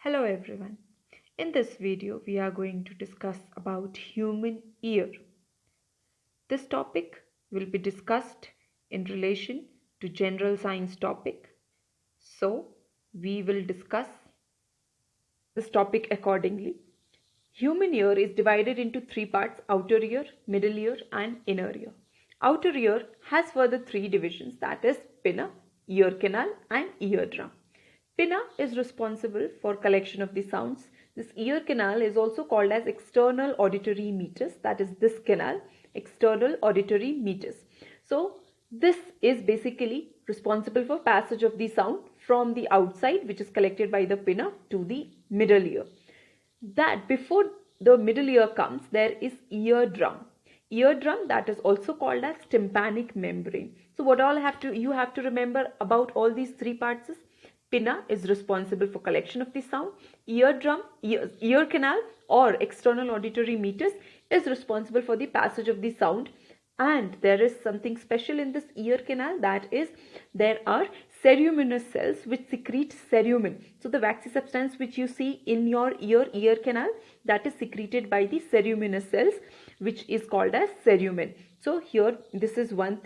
Hello everyone. In this video we are going to discuss about human ear. This topic will be discussed in relation to general science topic. So we will discuss this topic accordingly. Human ear is divided into three parts: outer ear, middle ear and inner ear. Outer ear has further three divisions, that is pinna, ear canal and eardrum. Pinna is responsible for collection of the sounds. This ear canal is also called as external auditory meatus, that is this canal, external auditory meatus. So this is basically responsible for passage of the sound from the outside, which is collected by the pinna, to the middle ear. That before the middle ear comes, there is eardrum. Eardrum, that is also called as tympanic membrane. So what all you have to remember about all these three parts is: pinna is responsible for collection of the sound, eardrum, ear canal or external auditory meatus is responsible for the passage of the sound. And there is something special in this ear canal, that is there are ceruminous cells which secrete cerumen. So the waxy substance which you see in your ear canal, that is secreted by the ceruminous cells, which is called as cerumen. So here this is one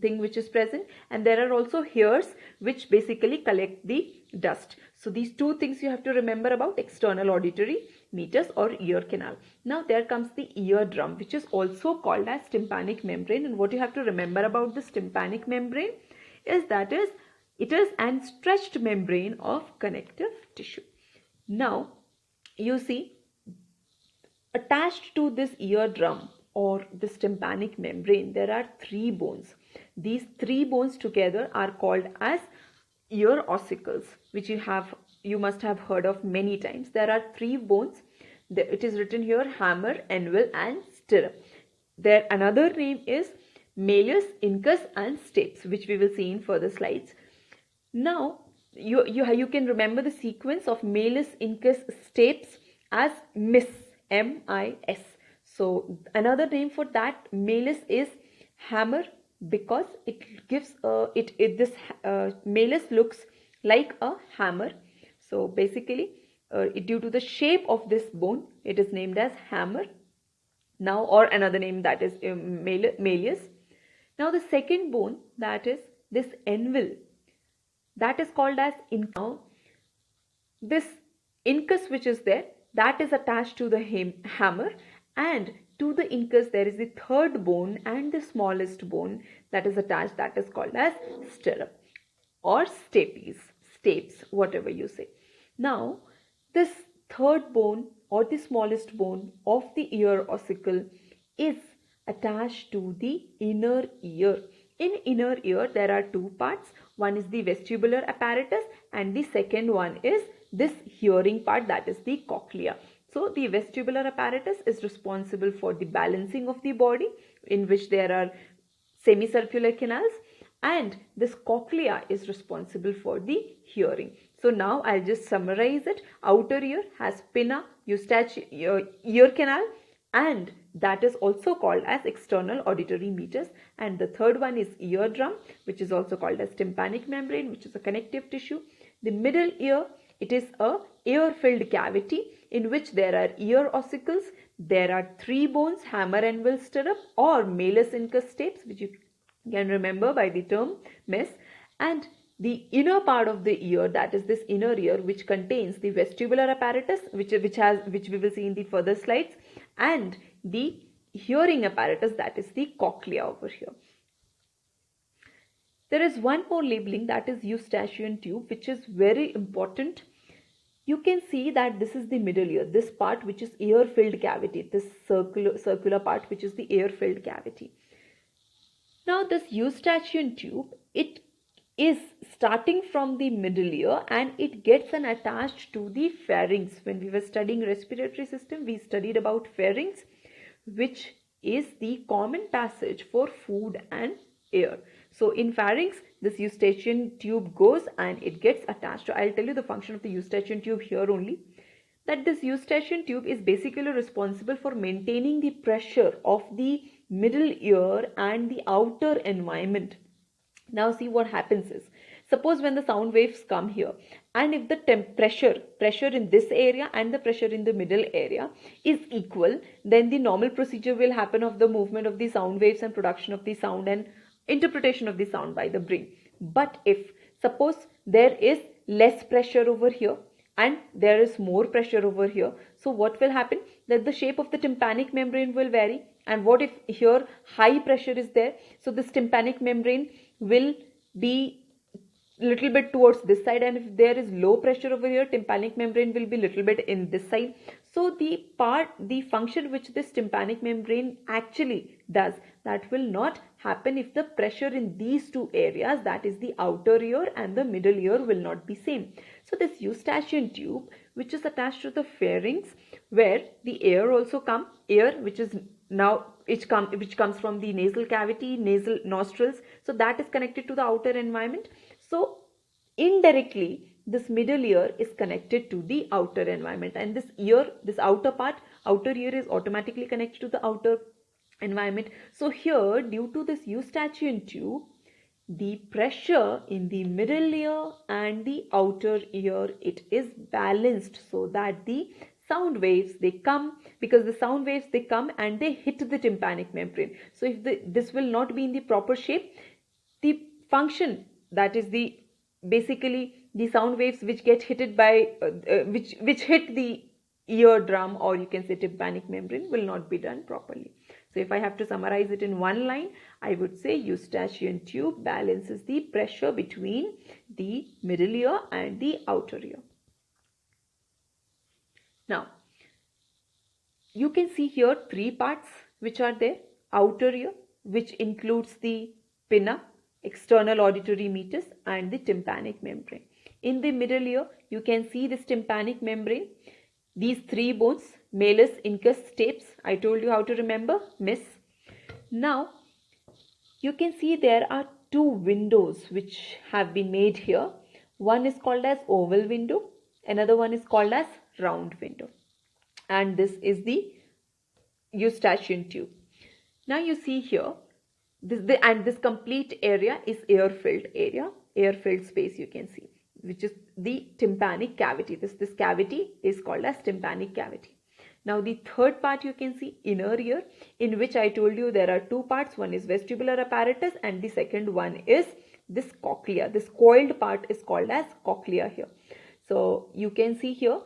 thing which is present, and there are also hairs which basically collect the dust. So these two things you have to remember about external auditory meatus or ear canal. Now there comes the eardrum, which is also called as tympanic membrane. And what you have to remember about this tympanic membrane is that it is an stretched membrane of connective tissue. Now you see, attached to this eardrum or this tympanic membrane, there are three bones. These three bones together are called as ear ossicles, which you must have heard of many times. There are three bones. It is written here: hammer, anvil and stirrup. Their another name is malleus, incus and stapes, which we will see in further slides. Now you can remember the sequence of malleus, incus, stapes as MIS, M-I-S. So another name for that malleus is hammer, because it gives this malleus looks like a hammer. So basically due to the shape of this bone, it is named as hammer. Now, or another name, that is malleus. Now the second bone, that is this anvil, that is called as incus. Now this incus which is there, that is attached to the hammer, and to the incus there is the third bone and the smallest bone that is attached, that is called as stirrup or stapes, whatever you say. Now this third bone or the smallest bone of the ear ossicle is attached to the inner ear. In inner ear there are two parts. One is the vestibular apparatus and the second one is this hearing part, that is the cochlea. So the vestibular apparatus is responsible for the balancing of the body, in which there are semicircular canals, and this cochlea is responsible for the hearing. So now I'll just summarize it. Outer ear has pinna, eustachian ear canal, and that is also called as external auditory meatus. And the third one is eardrum, which is also called as tympanic membrane, which is a connective tissue. The middle ear, it is a air-filled cavity in which there are ear ossicles. There are three bones: hammer, anvil, stirrup, or malleus, incus, stapes, which you can remember by the term MES. And the inner part of the ear, that is this inner ear, which contains the vestibular apparatus, which we will see in the further slides, and the hearing apparatus, that is the cochlea over here. There is one more labeling, that is eustachian tube, which is very important. You can see that this is the middle ear, this part which is air-filled cavity, this circular part which is the air-filled cavity. Now this eustachian tube, it is starting from the middle ear and it gets attached to the pharynx. When we were studying respiratory system, we studied about pharynx, which is the common passage for food and air. So in pharynx, this eustachian tube goes and it gets attached. So I'll tell you the function of the eustachian tube here only. That this eustachian tube is basically responsible for maintaining the pressure of the middle ear and the outer environment. Now see what happens is, Suppose when the sound waves come here, and if the pressure in this area and the pressure in the middle area is equal, then the normal procedure will happen of the movement of the sound waves and production of the sound and interpretation of the sound by the brain. But if suppose there is less pressure over here and there is more pressure over here, so what will happen? That the shape of the tympanic membrane will vary. And what if here high pressure is there? So this tympanic membrane will be little bit towards this side, and if there is low pressure over here, tympanic membrane will be little bit in this side. So the function which this tympanic membrane actually does, that will not happen if the pressure in these two areas, that is the outer ear and the middle ear, will not be same. So this eustachian tube which is attached to the pharynx, where the air also come, air which is now which comes from the nasal cavity, nasal nostrils, so that is connected to the outer environment. So indirectly this middle ear is connected to the outer environment, and this ear, this outer part, outer ear, is automatically connected to the outer environment. So here, due to this eustachian tube, the pressure in the middle ear and the outer ear, it is balanced, so that the sound waves, they come, because the sound waves, they come and they hit the tympanic membrane. So if this will not be in the proper shape, the function, that is the basically the sound waves which get hit by which hit the eardrum, or you can say tympanic membrane, will not be done properly. So if I have to summarize it in one line, I would say eustachian tube balances the pressure between the middle ear and the outer ear. Now you can see here three parts which are there. Outer ear, which includes the pinna, external auditory meatus, and the tympanic membrane. In the middle ear, you can see this tympanic membrane, these three bones, malleus, incus, stapes. I told you how to remember, miss. Now you can see there are two windows which have been made here. One is called as oval window, another one is called as round window, and this is the eustachian tube. Now you see here, this complete area is air-filled area, air-filled space, you can see, which is the tympanic cavity. This cavity is called as tympanic cavity. Now the third part, you can see inner ear, in which I told you there are two parts. One is vestibular apparatus and the second one is this cochlea. This coiled part is called as cochlea here. So you can see here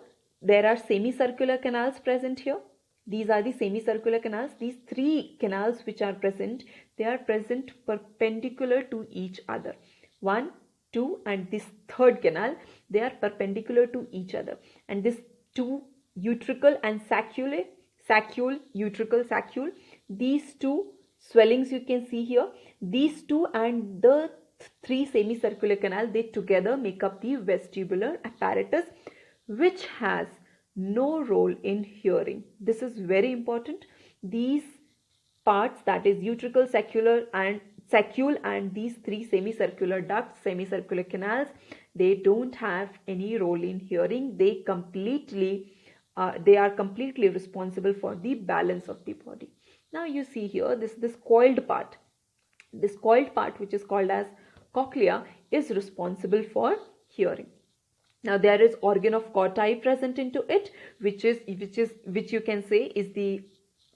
there are semicircular canals present here. These are the semicircular canals. These three canals which are present, they are present perpendicular to each other. 1, 2 and this third canal, they are perpendicular to each other. And this two utricle and saccule, utricle, saccule, these two swellings you can see here, these two and the three semicircular canal, they together make up the vestibular apparatus, which has no role in hearing. This is very important. These parts, that is utricle, saccule and these three semicircular ducts, semicircular canals, they don't have any role in hearing. They are completely responsible for the balance of the body. Now you see here this coiled part. This coiled part, which is called as cochlea, is responsible for hearing. Now there is organ of Corti present into it, which you can say is the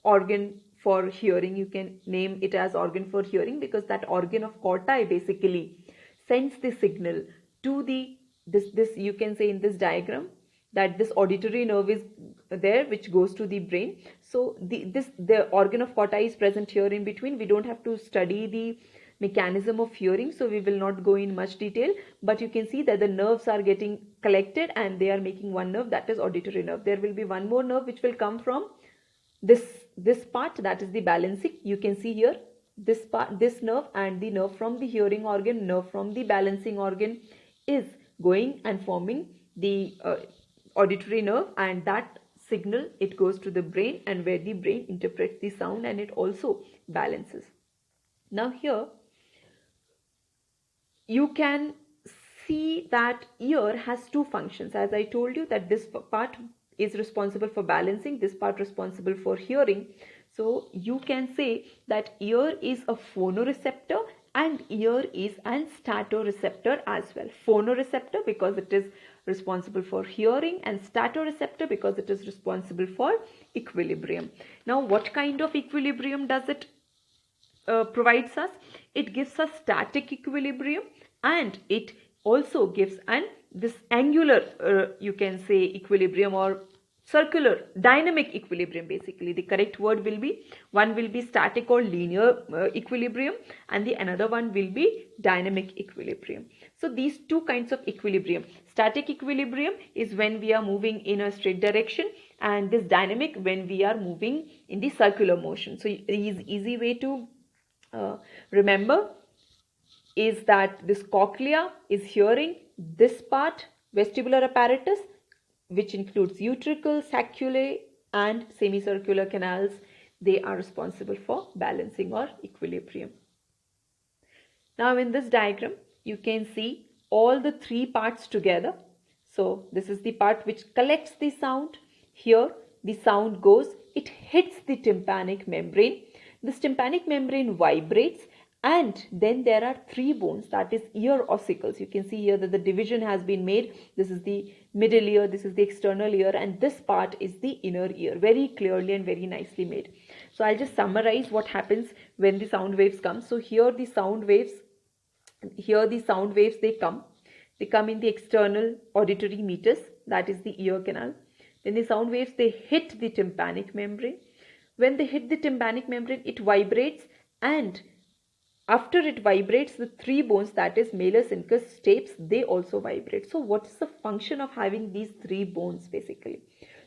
organ for hearing. You can name it as organ for hearing, because that organ of Corti basically sends the signal to this you can say in this diagram, that this auditory nerve is there which goes to the brain. So the organ of Corti is present here in between. We don't have to study the mechanism of hearing, so we will not go in much detail, but you can see that the nerves are getting collected and they are making one nerve, that is auditory nerve. There will be one more nerve which will come from this part, that is the balancing. You can see here this part, this nerve, and the nerve from the hearing organ, nerve from the balancing organ is going and forming the auditory nerve, and that signal, it goes to the brain, and where the brain interprets the sound and it also balances. Now here you can see that ear has two functions. As I told you that this part is responsible for balancing, this part responsible for hearing. So you can say that ear is a phonoreceptor And ear is an statoreceptor as well. Phonoreceptor because it is responsible for hearing, and statoreceptor because it is responsible for equilibrium. Now what kind of equilibrium does it provides us? It gives us static equilibrium, and it also gives an this angular you can say equilibrium, or circular dynamic equilibrium. Basically the correct word will be, one will be static or linear equilibrium, and the another one will be dynamic equilibrium. So these two kinds of equilibrium, static equilibrium is when we are moving in a straight direction, and this dynamic when we are moving in the circular motion. So easy way to remember is that this cochlea is hearing, this part vestibular apparatus which includes utricle, sacculae and semicircular canals, they are responsible for balancing or equilibrium. Now in this diagram you can see all the three parts together. So this is the part which collects the sound. Here the sound goes, it hits the tympanic membrane. This tympanic membrane vibrates, and then there are three bones, that is ear ossicles. You can see here that the division has been made. This is the middle ear, this is the external ear, and this part is the inner ear. Very clearly and very nicely made. So I'll just summarize what happens when the sound waves come. So here the sound waves they come in the external auditory meatus, that is the ear canal. Then the sound waves, they hit the tympanic membrane. When they hit the tympanic membrane, it vibrates, and after it vibrates, the three bones, that is malleus, incus, stapes, they also vibrate. So what is the function of having these three bones basically?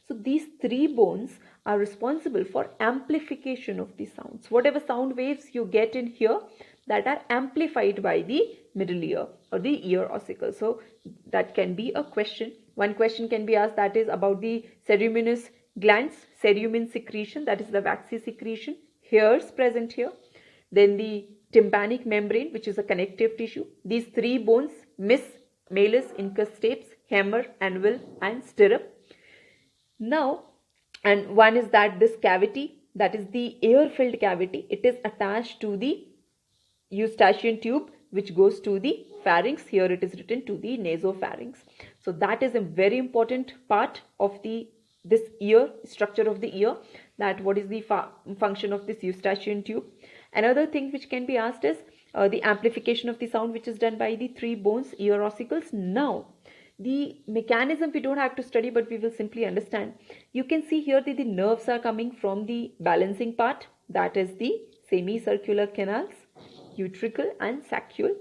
So these three bones are responsible for amplification of the sounds. Whatever sound waves you get in here, that are amplified by the middle ear or the ear ossicle. So that can be a question. One question can be asked, that is about the ceruminous glands, cerumen secretion, that is the waxy secretion, hairs present here. Then the tympanic membrane, which is a connective tissue. These three bones, malleus, incus, stapes, hammer, anvil and stirrup. Now, and one is that this cavity, that is the air-filled cavity, it is attached to the eustachian tube which goes to the pharynx. Here it is written to the nasopharynx. So that is a very important part of this ear, structure of the ear, that what is the function of this eustachian tube. Another thing which can be asked is the amplification of the sound, which is done by the three bones, ear ossicles. Now the mechanism we don't have to study, but we will simply understand. You can see here that the nerves are coming from the balancing part, that is the semicircular canals, utricle and saccule,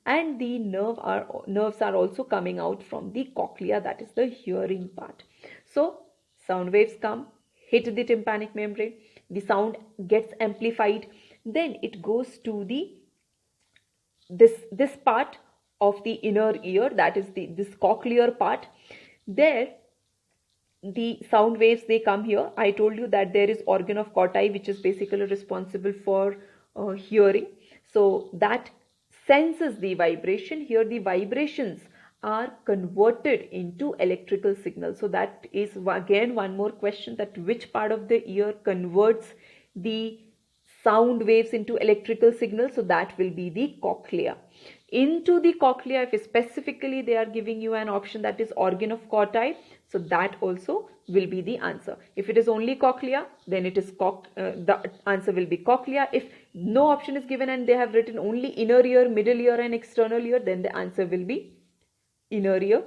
and the nerves are also coming out from the cochlea, that is the hearing part. So sound waves come, hit the tympanic membrane, the sound gets amplified, then it goes to this part of the inner ear, that is this cochlear part. There the sound waves, they come here. I told you that there is organ of Corti which is basically responsible for hearing. So that senses the vibration. Here the vibrations are converted into electrical signals. So that is again one more question, that which part of the ear converts the sound waves into electrical signals? So that will be the cochlea. Into the cochlea, if specifically they are giving you an option that is organ of Corti, so that also will be the answer. If it is only cochlea, then it is the answer will be cochlea. If no option is given and they have written only inner ear, middle ear and external ear, then the answer will be inner ear.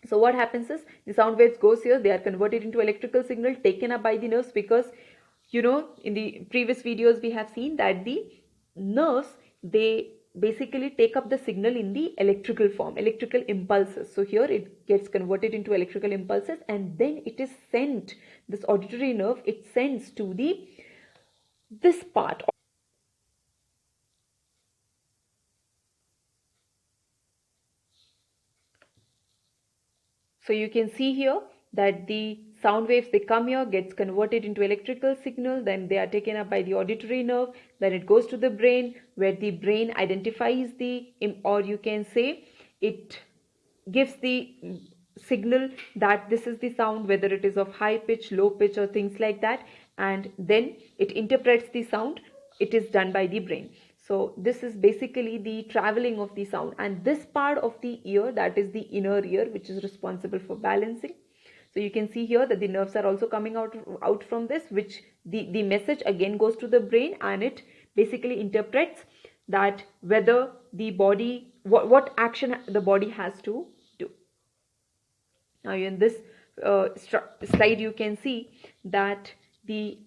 So what happens is the sound waves goes here, they are converted into electrical signal taken up by the nerves, because you know in the previous videos we have seen that the nerves, they basically take up the signal in the electrical form, electrical impulses. So here it gets converted into electrical impulses, and then it is sent, this auditory nerve, it sends to this part. So you can see here that the sound waves, they come here, gets converted into electrical signal, then they are taken up by the auditory nerve, then it goes to the brain, where the brain identifies or you can say it gives the signal that this is the sound, whether it is of high pitch, low pitch or things like that, and then it interprets the sound. It is done by the brain. So this is basically the traveling of the sound, and this part of the ear, that is the inner ear, which is responsible for balancing. So you can see here that the nerves are also coming out from this, which the message again goes to the brain, and it basically interprets that whether the body, what action the body has to do. Now in this slide you can see that the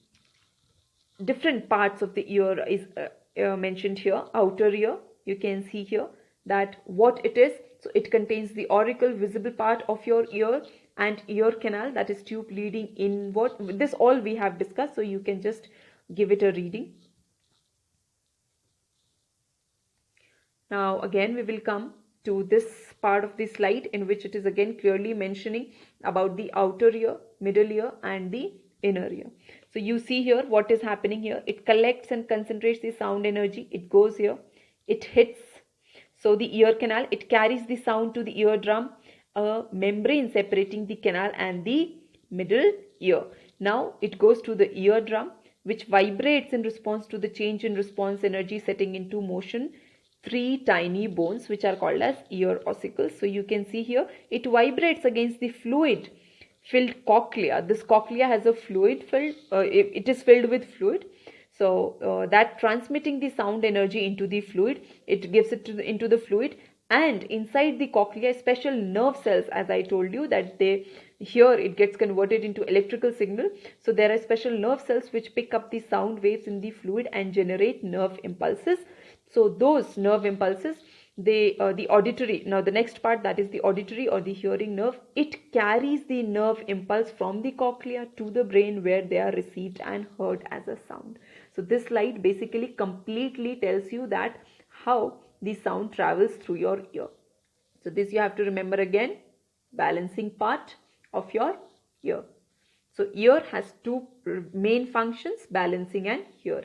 different parts of the ear is mentioned here. Outer ear, you can see here that what it is. So it contains the auricle, visible part of your ear, and ear canal, that is tube leading inward. This all we have discussed, so you can just give it a reading. Now again we will come to this part of the slide in which it is again clearly mentioning about the outer ear, middle ear, and the inner ear. So you see here what is happening here. It collects and concentrates the sound energy. It goes here. It hits. So the ear canal, it carries the sound to the eardrum, a membrane separating the canal and the middle ear. Now it goes to the eardrum, which vibrates in response to the change in response energy, setting into motion three tiny bones which are called as ear ossicles. So you can see here it vibrates against the fluid filled cochlea. This cochlea has a fluid filled, it is filled with fluid. So that transmitting the sound energy into the fluid, it gives it into the fluid, and inside the cochlea special nerve cells, as I told you, that they here it gets converted into electrical signal. So there are special nerve cells which pick up the sound waves in the fluid and generate nerve impulses. So those nerve impulses, the auditory, now the next part, that is the auditory or the hearing nerve, it carries the nerve impulse from the cochlea to the brain where they are received and heard as a sound. So this slide basically completely tells you that how the sound travels through your ear. So this you have to remember again, balancing part of your ear. So ear has two main functions, balancing and hearing.